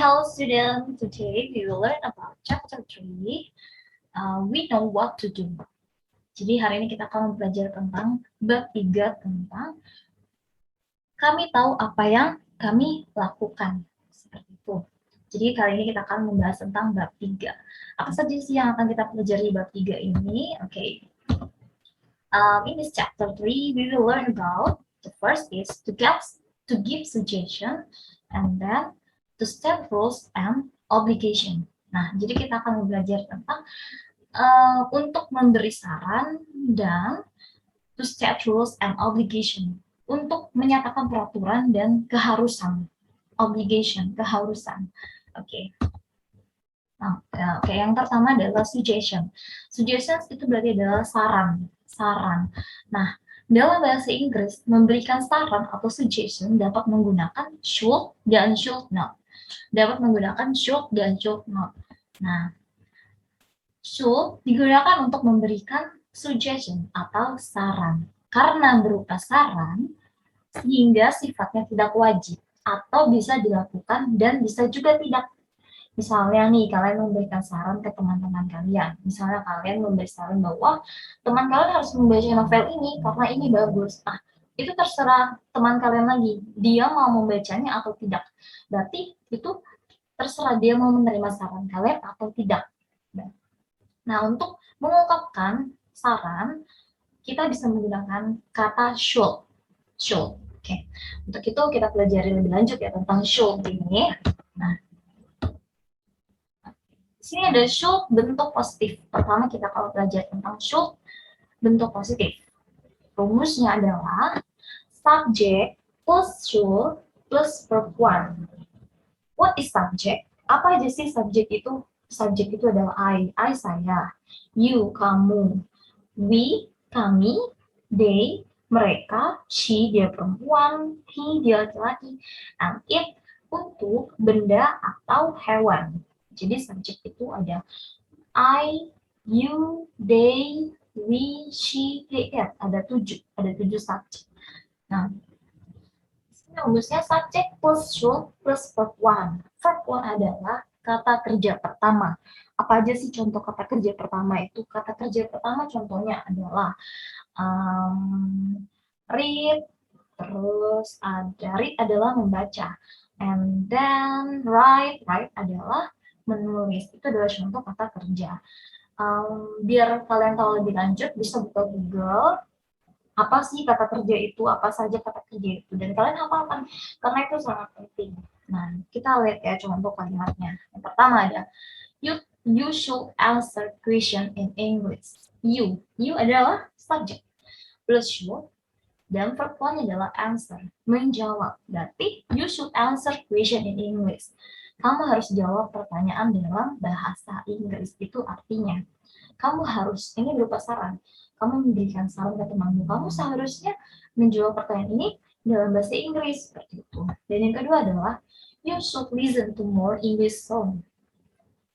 hello students. Today we will learn about chapter 3. We know what to do. Jadi hari ini kita akan belajar tentang bab 3 tentang kami tahu apa yang kami lakukan. Seperti itu. Jadi kali ini kita akan membahas tentang bab 3. Apa saja sih yang akan kita pelajari bab 3 ini? Oke. In this chapter 3 we will learn about the first is to give suggestion, and then to set rules and obligation. Nah, jadi kita akan belajar tentang untuk memberi saran dan to set rules and obligation, untuk menyatakan peraturan dan keharusan. Obligation, keharusan. Oke. Nah, yang pertama adalah suggestion. Suggestions itu berarti adalah saran. Nah, dalam bahasa Inggris, memberikan saran atau suggestion dapat menggunakan should dan should not. Nah, should digunakan untuk memberikan suggestion atau saran. Karena berupa saran, sehingga sifatnya tidak wajib atau bisa dilakukan dan bisa juga tidak. Misalnya nih, kalian memberikan saran ke teman-teman kalian. Misalnya kalian memberi saran bahwa teman kalian harus membaca novel ini karena ini bagus. Nah, itu terserah teman kalian lagi. Dia mau membacanya atau tidak. Berarti itu terserah dia mau menerima saran kalian atau tidak. Nah, untuk mengungkapkan saran, kita bisa menggunakan kata should. Oke. Untuk itu kita pelajari lebih lanjut ya tentang should ini. Nah, di sini ada should bentuk positif. Pertama kita kalau belajar tentang should bentuk positif. Rumusnya adalah subject plus should plus verb 1. What is subject? Apa aja sih subjek itu? Subjek itu adalah I saya, you, kamu, we, kami, they, mereka, she, dia perempuan, he, dia laki-laki, and it, untuk benda atau hewan. Jadi subjek itu ada I, you, they, we, she, he, it. Ada tujuh subjek. Nah, rumusnya subject plus should plus verb 1. Verb 1 adalah kata kerja pertama. Apa aja sih contoh kata kerja pertama itu? Kata kerja pertama contohnya adalah read, terus ada read adalah membaca, and then write adalah menulis. Itu adalah contoh kata kerja. Biar kalian tahu lebih lanjut, bisa buka Google, apa sih kata kerja itu, apa saja kata kerja itu, dan kalian hafalkan, karena itu sangat penting. Nah, kita lihat ya contoh kalimatnya. Yang pertama ada, you should answer question in English. You adalah subject, plus should, dan verb 1 adalah answer, menjawab. Berarti, you should answer question in English. Kamu harus jawab pertanyaan dalam bahasa Inggris. Itu artinya, kamu harus, ini berupa saran, kamu memberikan saran ke temanmu, kamu seharusnya menjawab pertanyaan ini dalam bahasa Inggris, seperti itu. Dan yang kedua adalah, you should listen to more English song.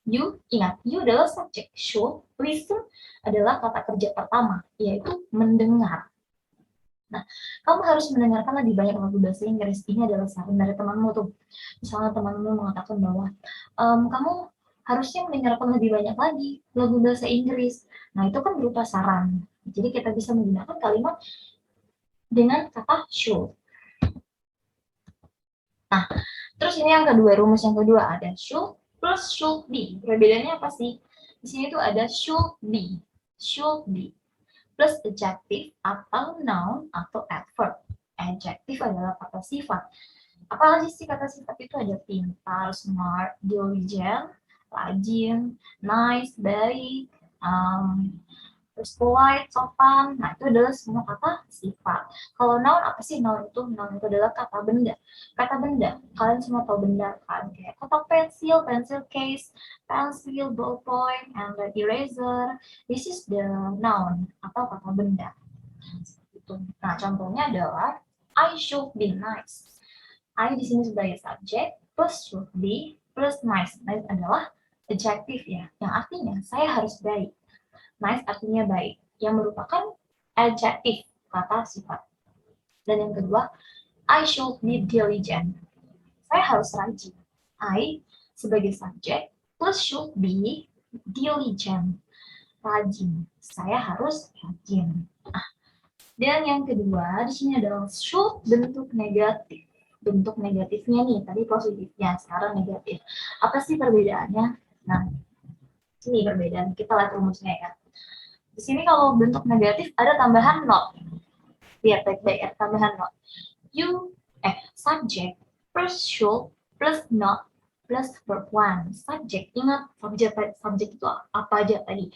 You, ingat, you adalah subjek, should, listen adalah kata kerja pertama, yaitu mendengar. Nah, kamu harus mendengarkan lebih banyak lagu bahasa Inggris. Ini adalah saran dari temanmu tuh. Misalnya temanmu mengatakan bahwa, kamu harusnya mendengarkan lebih banyak lagi lagu bahasa Inggris. Nah, itu kan berupa saran. Jadi kita bisa menggunakan kalimat dengan kata should. Nah, terus ini yang kedua, rumus yang kedua ada should plus should be. Perbedaannya apa sih? Di sini tuh ada should be plus adjective atau noun atau adverb. Adjective adalah kata sifat. Apa aja sih kata sifat itu? Ada pintar, smart, diligent, rajin, nice, baik, terus polite, sopan. Nah, itu adalah semua kata sifat. Kalau noun, apa sih noun itu? Noun itu adalah kata benda. Kata benda, kalian semua tahu benda kan? Kayak kotak pensil, pencil case, pensil, ballpoint, and the eraser. This is the noun atau kata benda. Nah, contohnya adalah I should be nice. I di sini sebagai subjek, plus should be, plus nice. Nice adalah adjective ya, yang artinya saya harus baik. Nice artinya baik, yang merupakan adjective, kata sifat. Dan yang kedua, I should be diligent. Saya harus rajin. I sebagai subjek plus should be diligent, rajin. Saya harus rajin. Dan yang kedua di sini adalah should bentuk negatif. Bentuk negatifnya nih, tadi positifnya, sekarang negatif. Apa sih perbedaannya? Nah, ini perbedaan. Kita lihat rumusnya ya. Di sini kalau bentuk negatif ada tambahan not. Lihat baik-baik ada tambahan not. Subject plus should plus not plus verb one. Subject, ingat subjek itu apa aja tadi?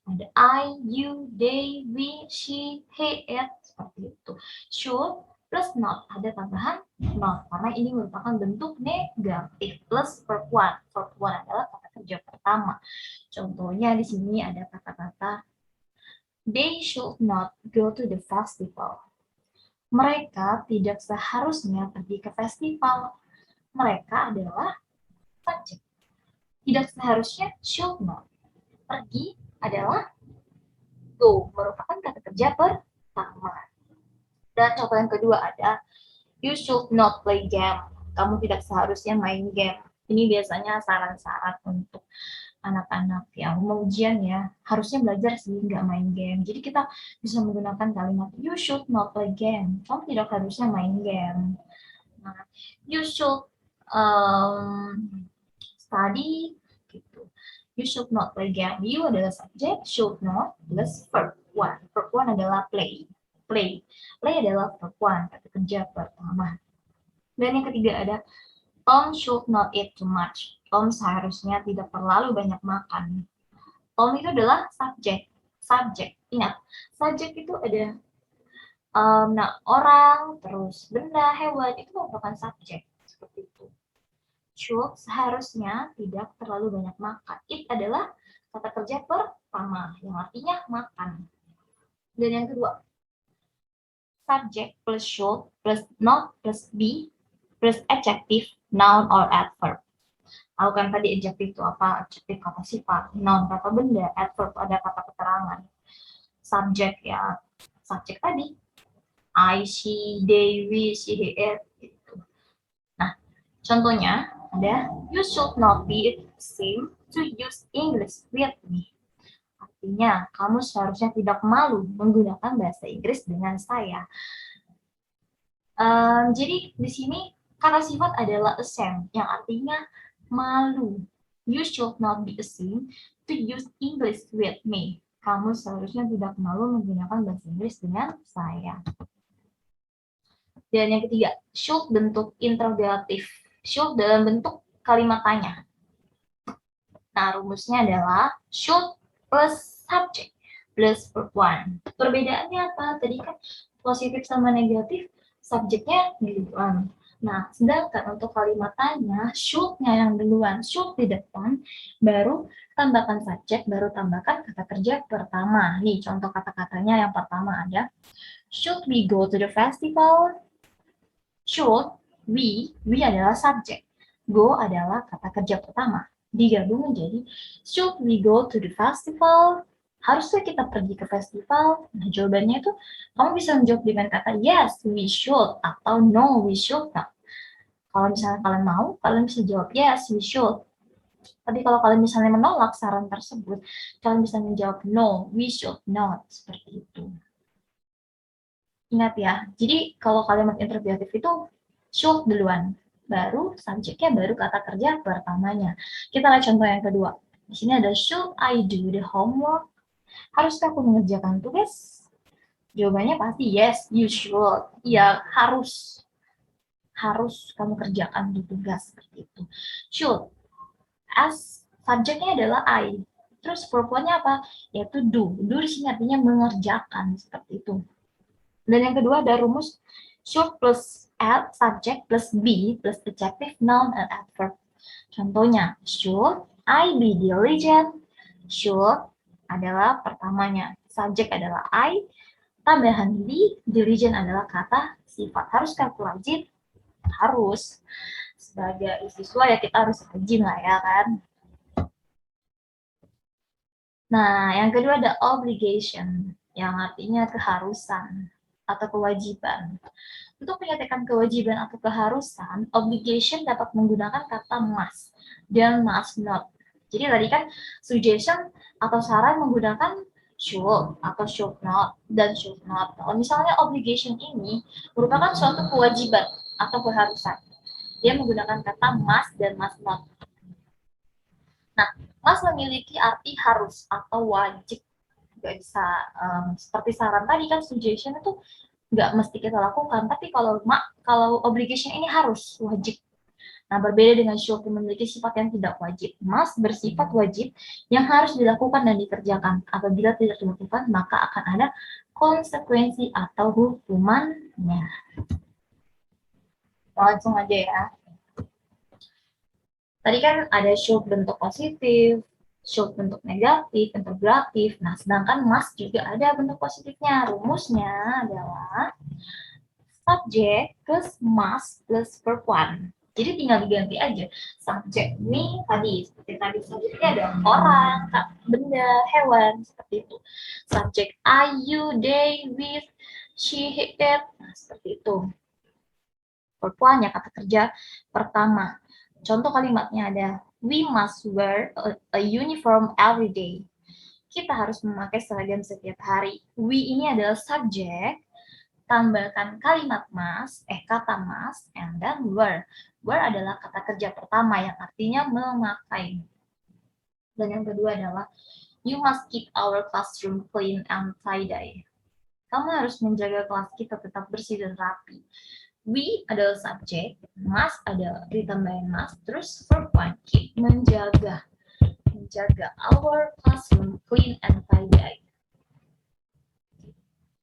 Ada I, you, they, we, she, he, it, seperti itu. Should plus not, ada tambahan not, karena ini merupakan bentuk negatif plus verb one. Verb one adalah kata kerja pertama. Contohnya di sini ada kata-kata they should not go to the festival. Mereka tidak seharusnya pergi ke festival. Mereka adalah subjek. Tidak seharusnya should not. Pergi adalah go, merupakan kata kerja pertama. Dan contoh yang kedua ada you should not play game. Kamu tidak seharusnya main game. Ini biasanya saran-saran untuk anak-anak yang mau ujian ya, harusnya belajar sih, nggak main game. Jadi kita bisa menggunakan kalimat you should not play game. Kamu tidak harusnya main game. Nah, you should study gitu. You should not play game. You adalah subjek, should not plus verb one. Verb one adalah play. Play adalah verb one, kata kerja pertama. Dan yang ketiga ada Tom should not eat too much. Tom seharusnya tidak terlalu banyak makan. Tom itu adalah subjek. Subjek, ingat. Subjek itu ada orang, terus benda, hewan, itu merupakan subjek. Seperti itu. Should seharusnya tidak terlalu banyak makan. Eat adalah kata kerja pertama, yang artinya makan. Dan yang kedua, subject plus should plus not plus be plus adjective, noun or adverb. Tahu kan tadi adjective itu apa? Adjective kata sifat, noun kata benda, adverb ada kata keterangan. Subject ya, subject tadi. I, she, they, we, she, he, it. Gitu. Nah, contohnya ada you should not be ashamed to use English with me. Artinya, kamu seharusnya tidak malu menggunakan bahasa Inggris dengan saya. Jadi di sini kata sifat adalah ashamed, yang artinya malu. You should not be ashamed to use English with me. Kamu seharusnya tidak malu menggunakan bahasa Inggris dengan saya. Dan yang ketiga, should bentuk interrogatif. Should dalam bentuk kalimat tanya. Nah, rumusnya adalah should plus subject plus verb one. Perbedaannya apa? Tadi kan positif sama negatif, subjeknya duluan. Nah, sedangkan untuk kalimat tanya, should-nya yang duluan, should di depan, baru tambahkan subjek, baru tambahkan kata kerja pertama. Nih, contoh kata-katanya yang pertama ada, should we go to the festival? Should, we adalah subjek, go adalah kata kerja pertama. Digabung menjadi, should we go to the festival? Haruskah kita pergi ke festival? Nah, jawabannya itu, kamu bisa menjawab dengan kata yes, we should, atau no, we should not. Kalau misalnya kalian mau, kalian bisa jawab yes, we should. Tapi kalau kalian misalnya menolak saran tersebut, kalian bisa menjawab no, we should not. Seperti itu. Ingat ya, jadi kalau kalimat interrogatif itu should duluan, baru subjeknya, baru kata kerja pertamanya. Kita lihat contoh yang kedua. Di sini ada should I do the homework? Haruskah aku mengerjakan tugas? Jawabannya pasti yes, you should. Ya, harus kamu kerjakan di tugas seperti itu. Should. As subjeknya adalah I. Terus verb-nya apa? Yaitu do. Do di sini artinya mengerjakan seperti itu. Dan yang kedua ada rumus should plus add subject plus be plus adjective, noun, and adverb. Contohnya, should I be diligent? Should adalah pertamanya. Subjek adalah I. Tambahan be, diligent adalah kata sifat. Haruskah aku rajin? Harus. Sebagai siswa ya kita harus rajin lah ya kan. Nah, yang kedua ada obligation, yang artinya keharusan. atau kewajiban. Untuk menyatakan kewajiban atau keharusan, obligation dapat menggunakan kata must dan must not. Jadi tadi kan suggestion atau saran menggunakan should atau should not dan should not. Kalau misalnya obligation ini merupakan suatu kewajiban atau keharusan, dia menggunakan kata must dan must not. Nah, must memiliki arti harus atau wajib. Nggak bisa seperti saran tadi kan, suggestion itu nggak mesti kita lakukan, tapi kalau obligation ini harus, wajib. Nah, berbeda dengan should yang memiliki sifat yang tidak wajib. Must bersifat wajib yang harus dilakukan dan dikerjakan. Apabila tidak dilakukan, maka akan ada konsekuensi atau hukumannya. Langsung aja ya. Tadi kan ada should bentuk positif, should bentuk negatif, integratif. Nah, sedangkan must juga ada bentuk positifnya. Rumusnya adalah subject plus must plus verb one. Jadi tinggal diganti aja. Subjek ini seperti tadi subjeknya ada orang, benda, hewan, seperti itu. Subjek I, you, they, with, she, he, it. Nah, seperti itu. Verb one-nya kata kerja pertama. Contoh kalimatnya ada, we must wear a uniform every day. Kita harus memakai seragam setiap hari. We ini adalah subjek, tambahkan kalimat kata must, and then wear. Wear adalah kata kerja pertama yang artinya memakai. Dan yang kedua adalah, you must keep our classroom clean and tidy. Kamu harus menjaga kelas kita tetap bersih dan rapi. We adalah subjek, must ada ditambahin must, terus verb one, keep, menjaga our classroom clean and tidy.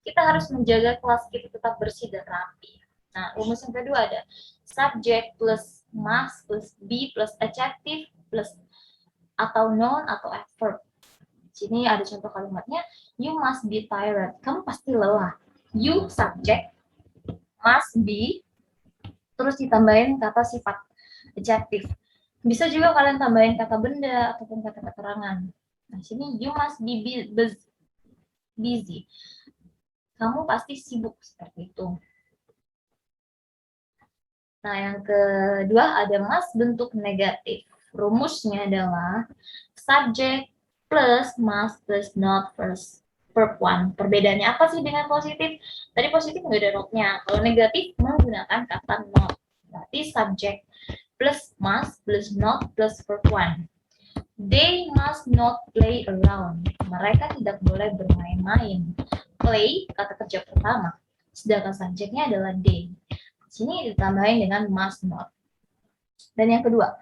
Kita harus menjaga kelas kita tetap bersih dan rapi. Nah, rumus yang kedua ada subject plus must plus be plus adjective plus atau noun atau adverb. Sini ada contoh kalimatnya, you must be tired. Kamu pasti lelah. You subject, must be, terus ditambahin kata sifat adjective. Bisa juga kalian tambahin kata benda ataupun kata keterangan. Nah, sini you must be busy. Kamu pasti sibuk, seperti itu. Nah, yang kedua ada must bentuk negatif. Rumusnya adalah subject plus must plus not plus verb one. Perbedaannya apa sih dengan positif? Tadi positif nggak ada not-nya. Kalau negatif menggunakan kata not. Berarti subject plus must plus not plus verb one. They must not play around. Mereka tidak boleh bermain-main. Play, kata kerja pertama. Sedangkan subjeknya adalah they. Sini ditambahin dengan must not. Dan yang kedua,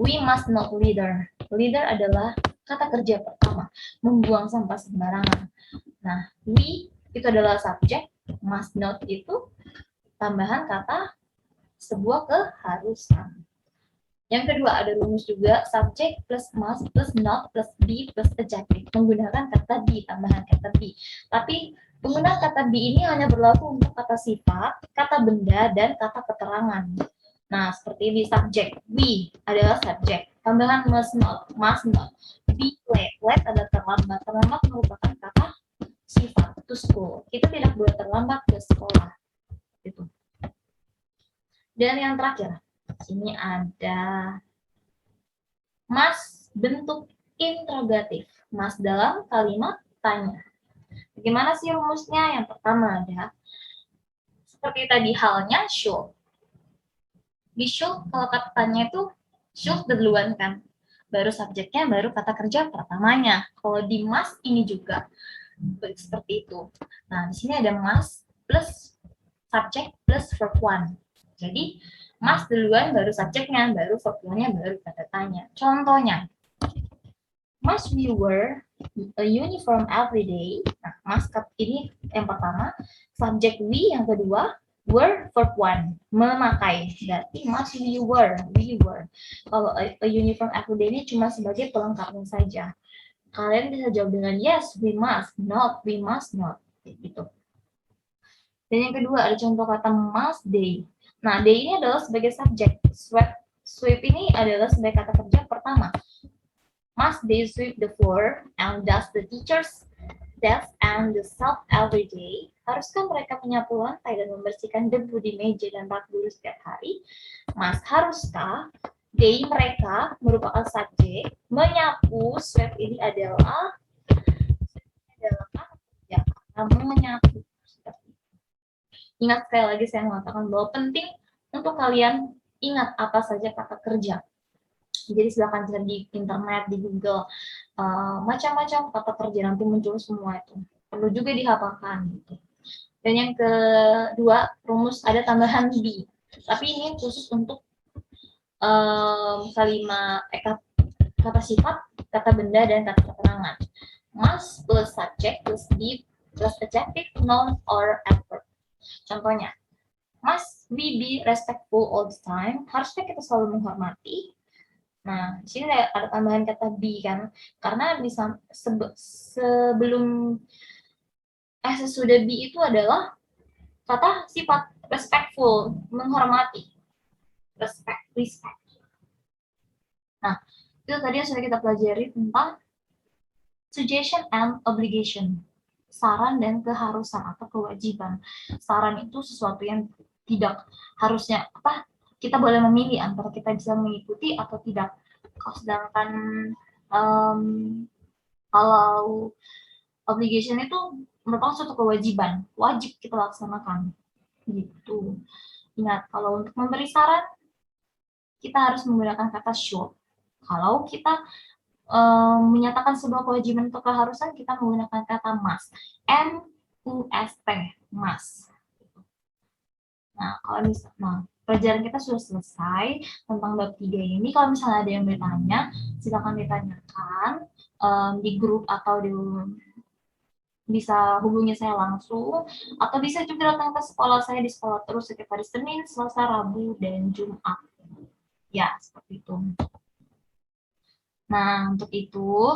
we must not litter. Litter adalah kata kerja pertama, membuang sampah sembarangan. Nah, we itu adalah subjek, must not itu tambahan kata sebuah keharusan. Yang kedua ada rumus juga, subject plus must plus not plus be plus adjective, menggunakan kata be, tambahan kata be. Tapi penggunaan kata be ini hanya berlaku untuk kata sifat, kata benda, dan kata keterangan. Nah, seperti di subject, we adalah subjek, tambahan must not, be late. Late adalah terlambat. Terlambat merupakan kata sifat, to school. Kita tidak boleh terlambat ke sekolah. Gitu. Dan yang terakhir, sini ada must bentuk interrogatif. Must dalam kalimat tanya. Bagaimana sih rumusnya? Yang pertama ada, seperti tadi halnya should. Di should, kalau kata tanya itu should duluan kan. Baru subjeknya, baru kata kerja pertamanya. Kalau di must ini juga seperti itu. Nah, di sini ada must plus subjek plus verb one. Jadi, must duluan, baru subjeknya, baru verb one-nya, baru kata tanya. Contohnya, must we wear a uniform every day? Nah, must ini yang pertama, subjek we yang kedua, wear verb one, memakai. Berarti must we wear, Kalau a uniform every day ini cuma sebagai pelengkapnya saja. Kalian bisa jawab dengan yes, we must, not, we must not. Gitu. Dan yang kedua ada contoh kata must they. Nah, they ini adalah sebagai subjek. Sweep ini adalah sebagai kata kerja pertama. Must they sweep the floor and dust the teacher's desk and the shelf every day? Haruskah mereka menyapu lantai dan membersihkan debu di meja dan rak bulu setiap hari? Mas, haruskah? They, mereka merupakan subjek. Menyapu, sweep ini adalah ya, kamu menyapu. Ingat sekali lagi saya mengatakan bahwa penting untuk kalian ingat apa saja kata kerja. Jadi silakan cari di internet, di Google, macam-macam kata kerja nanti muncul semua itu. Perlu juga dihafalkan gitu. Dan yang kedua, rumus ada tambahan be. Tapi ini khusus untuk kalimat kata sifat, kata benda, dan kata keterangan. Must plus subject plus be plus adjective, noun, or adverb. Contohnya, must we be respectful all the time? Harusnya kita selalu menghormati. Nah, di sini ada tambahan kata be kan, karena bisa sebelum sesudah be itu adalah kata sifat respectful, menghormati, respect. Nah, itu tadi yang sudah kita pelajari tentang suggestion and obligation, saran dan keharusan atau kewajiban. Saran itu sesuatu yang tidak harusnya kita boleh memilih antara kita bisa mengikuti atau tidak. Sedangkan kalau obligation itu merupakan suatu kewajiban, wajib kita laksanakan. Gitu. Ingat, kalau untuk memberi saran, kita harus menggunakan kata should. Kalau kita menyatakan sebuah kewajiban atau keharusan, kita menggunakan kata must. M-U-S-T, must. Nah, kalau misalnya pelajaran kita sudah selesai tentang bab 3 ini. Kalau misalnya ada yang bertanya, silakan ditanyakan di grup atau bisa hubungi saya langsung, atau bisa juga datang ke sekolah saya di sekolah terus setiap hari Senin, Selasa, Rabu, dan Jumat. Ya, seperti itu. Nah, untuk itu,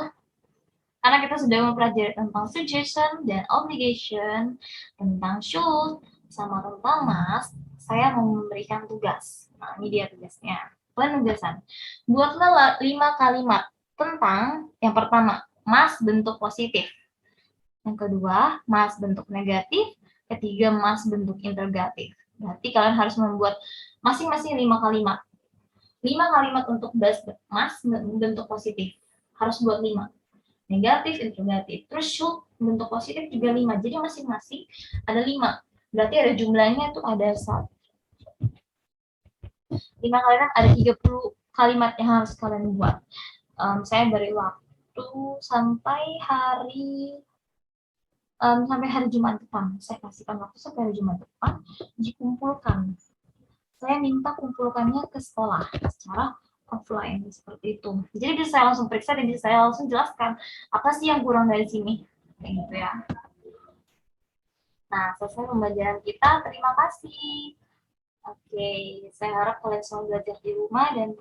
karena kita sudah mempelajari tentang suggestion dan obligation, tentang should, sama tentang must, saya mau memberikan tugas. Nah, ini dia tugasnya. Penugasan. Buatlah 5 kalimat tentang yang pertama, must bentuk positif. Yang kedua, must bentuk negatif. Ketiga, must bentuk interrogatif. Berarti kalian harus membuat masing-masing 5 kalimat. 5 kalimat untuk must bentuk positif. Harus buat 5. Negatif, interrogatif. Terus should bentuk positif juga 5. Jadi masing-masing ada 5. Berarti ada jumlahnya itu ada 5 kalimat, ada 30 kalimat yang harus kalian buat. Saya beri waktu sampai hari Jumat depan. Saya kasihkan waktu sampai hari Jumat depan dikumpulkan. Saya minta kumpulkannya ke sekolah secara offline seperti itu. Jadi bisa saya langsung periksa dan bisa saya langsung jelaskan apa sih yang kurang dari sini, kayak gitu ya. Nah, selesai pembelajaran kita. Terima kasih. Oke, saya harap kalian semua belajar di rumah dan